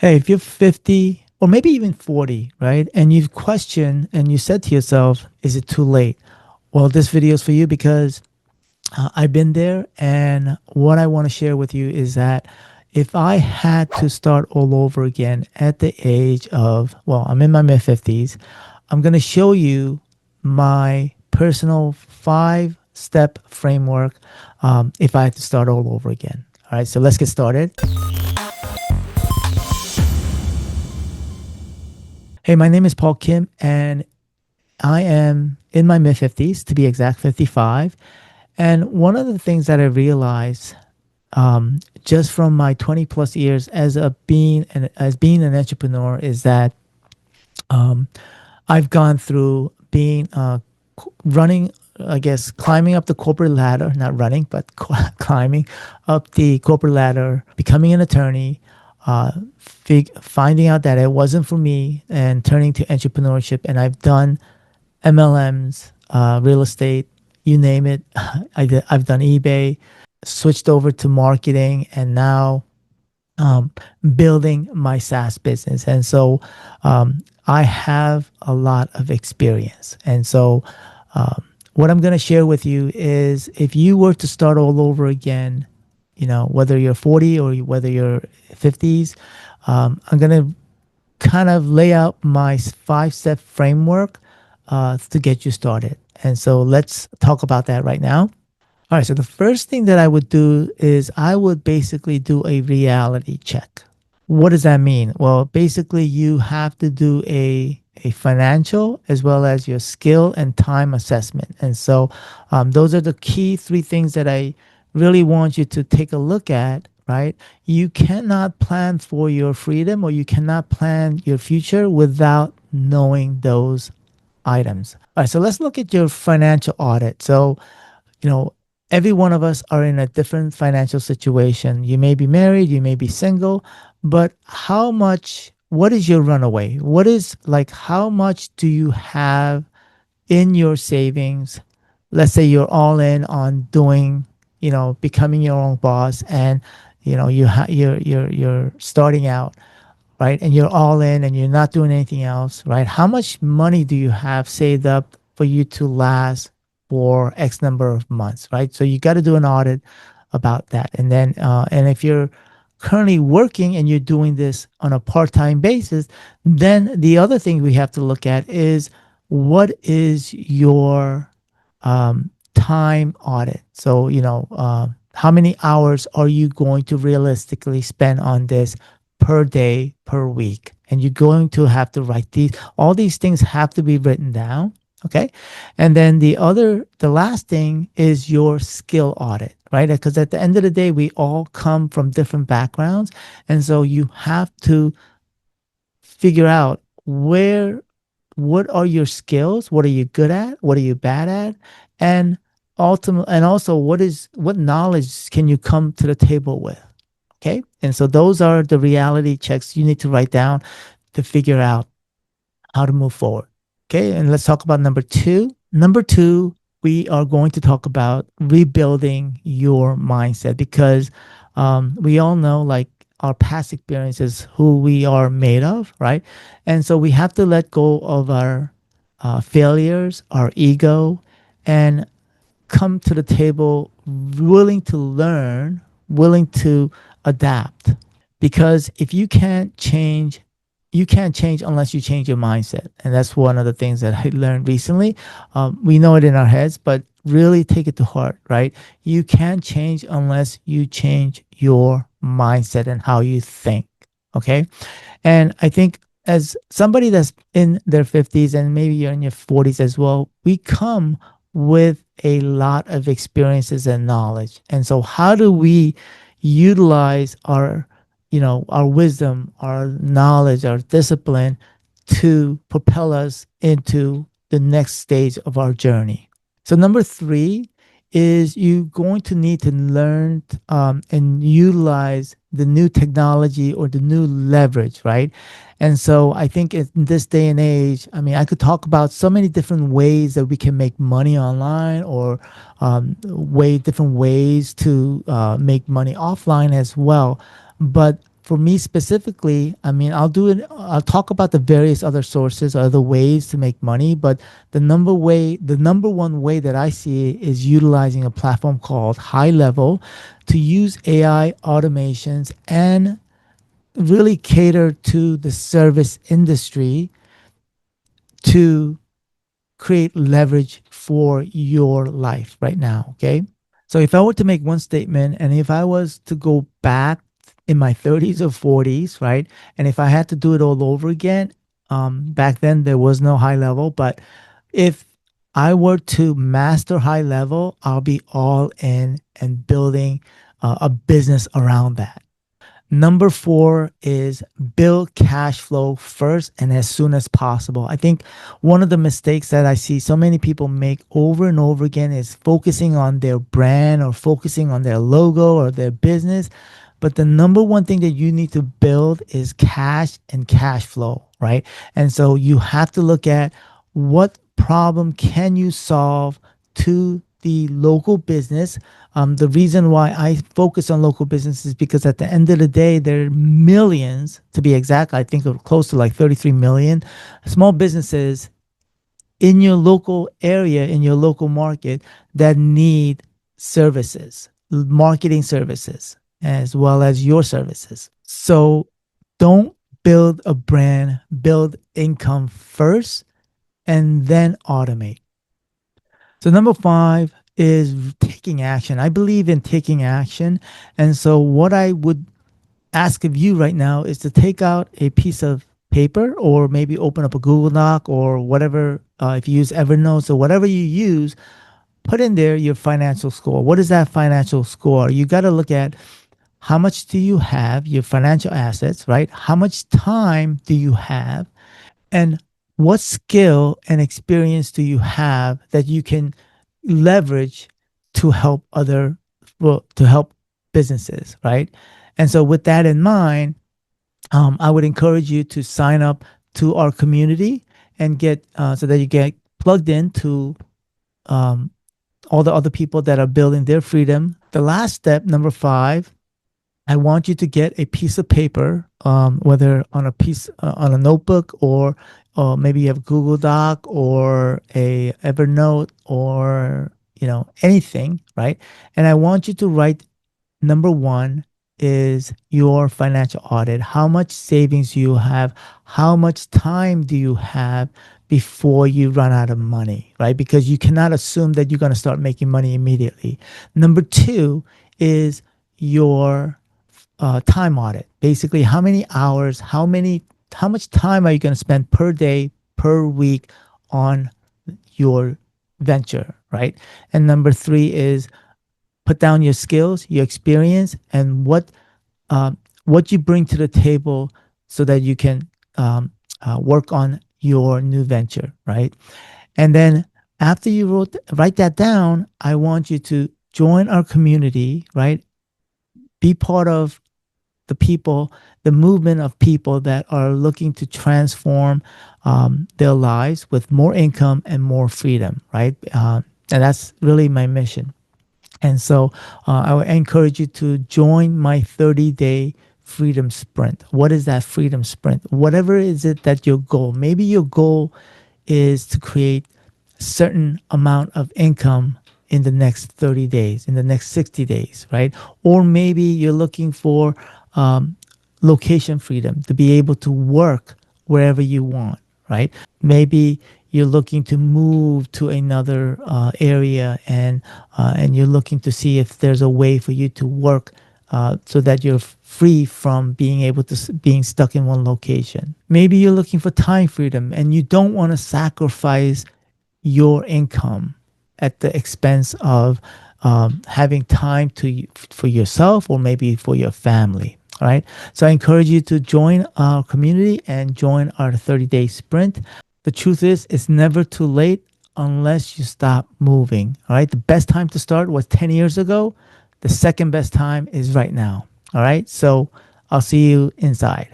Hey, if you're 50 or maybe even 40, right? And you've questioned and you said to yourself, is it too late? Well, this video is for you because I've been there. And what I want to share with you is that if I had to start all over again at the age of, well, I'm in my mid 50s, I'm going to show you my personal 5 step framework if I had to start all over again. All right, so let's get started. Hey, my name is Paul Kim, and I am in my mid 50s, to be exact, 55. And one of the things that I realized just from my 20 plus years as being an entrepreneur is that I've gone through being running, I guess, climbing up the corporate ladder, not running, but climbing up the corporate ladder, becoming an attorney, finding out that it wasn't for me, and turning to entrepreneurship. And I've done MLMs, real estate, you name it. I've done eBay, switched over to marketing, and now um, building my SaaS business. And so I have a lot of experience. And so what I'm going to share with you is if you were to start all over again, whether you're 40 or whether you're 50s, I'm going to kind of lay out my 5 step framework to get you started. And so let's talk about that right now. All right. So the first thing that I would do is I would basically do a reality check. What does that mean? Well, basically, you have to do a financial as well as your skill and time assessment. And so those are the key 3 things that I really want you to take a look at, right? You cannot plan for your freedom or you cannot plan your future without knowing those items. All right, so let's look at your financial audit. So, you know, every one of us are in a different financial situation. You may be married, you may be single, but what is your runaway? How much do you have in your savings? Let's say you're all in on doing, becoming your own boss, and you're starting out, right? And you're all in and you're not doing anything else, right? How much money do you have saved up for you to last for X number of months, right? So you got to do an audit about that. And then, and if you're currently working and you're doing this on a part-time basis, then the other thing we have to look at is what is your time audit. So, how many hours are you going to realistically spend on this per day, per week? And you're going to have to write all these things have to be written down. Okay. And then the last thing is your skill audit, right? Because at the end of the day, we all come from different backgrounds. And so you have to figure out what are your skills? What are you good at? What are you bad at? And also what knowledge can you come to the table with? Okay. And so those are the reality checks you need to write down to figure out how to move forward. Okay. And let's talk about number 2. Number 2, we are going to talk about rebuilding your mindset because we all know like our past experiences, who we are made of, right? And so we have to let go of our failures, our ego, and come to the table willing to learn, willing to adapt. Because if you can't change unless you change your mindset. And that's one of the things that I learned recently. We know it in our heads, but really take it to heart, right? You can't change unless you change your mindset and how you think. Okay. And I think as somebody that's in their 50s and maybe you're in your 40s as well, we come with a lot of experiences and knowledge. And so how do we utilize our wisdom, our knowledge, our discipline to propel us into the next stage of our journey? So number 3 is you're going to need to learn and utilize the new technology or the new leverage, right? And so I think in this day and age, I mean, I could talk about so many different ways that we can make money online or different ways to make money offline as well. But for me specifically, I mean, I'll do it. I'll talk about the various other sources, other ways to make money. But the number one way that I see it is utilizing a platform called High Level to use AI automations and really cater to the service industry to create leverage for your life right now. Okay. So if I were to make one statement, and if I was to go back in my 30s or 40s, right, and if I had to do it all over again, back then there was no high level, but if I were to master high level, I'll be all in and building a business around that. Number four is build cash flow first and as soon as possible. I think one of the mistakes that I see so many people make over and over again is focusing on their brand or focusing on their logo or their business. But the number one thing that you need to build is cash and cash flow, right? And so you have to look at what problem can you solve to the local business. The reason why I focus on local business is because at the end of the day, there are millions, to be exact, I think of close to like 33 million small businesses in your local area, in your local market that need services, marketing services, as well as your services. So don't build a brand, build income first and then automate. So number five is taking action. I believe in taking action. And so what I would ask of you right now is to take out a piece of paper or maybe open up a Google Doc or whatever, if you use Evernote or whatever you use, put in there your financial score. What is that financial score? You got to look at how much do you have, your financial assets, right? How much time do you have? And what skill and experience do you have that you can leverage to help to help businesses, right? And so, with that in mind, I would encourage you to sign up to our community and get so that you get plugged into um, all the other people that are building their freedom. The last step, number five, I want you to get a piece of paper, whether on on a notebook or maybe you have Google Doc or a Evernote or anything, right? And I want you to write number one is your financial audit. How much savings you have? How much time do you have before you run out of money, right? Because you cannot assume that you're going to start making money immediately. Number two is your time audit. Basically, how many hours, how much time are you going to spend per day, per week on your venture, right? And number three is put down your skills, your experience, and what you bring to the table so that you can work on your new venture, right? And then after you write that down, I want you to join our community, right? Be part of the movement of people that are looking to transform their lives with more income and more freedom, right? And that's really my mission. And so I would encourage you to join my 30-day freedom sprint. What is that freedom sprint? Whatever is it that your goal, maybe your goal is to create a certain amount of income in the next 30 days, in the next 60 days, right? Or maybe you're looking for location freedom to be able to work wherever you want, right? Maybe you're looking to move to another area and you're looking to see if there's a way for you to work so that you're free from being able to being stuck in one location. Maybe you're looking for time freedom and you don't want to sacrifice your income at the expense of having time for yourself or maybe for your family. All right. So I encourage you to join our community and join our 30-day sprint. The truth is, it's never too late unless you stop moving. All right. The best time to start was 10 years ago. The second best time is right now. All right. So I'll see you inside.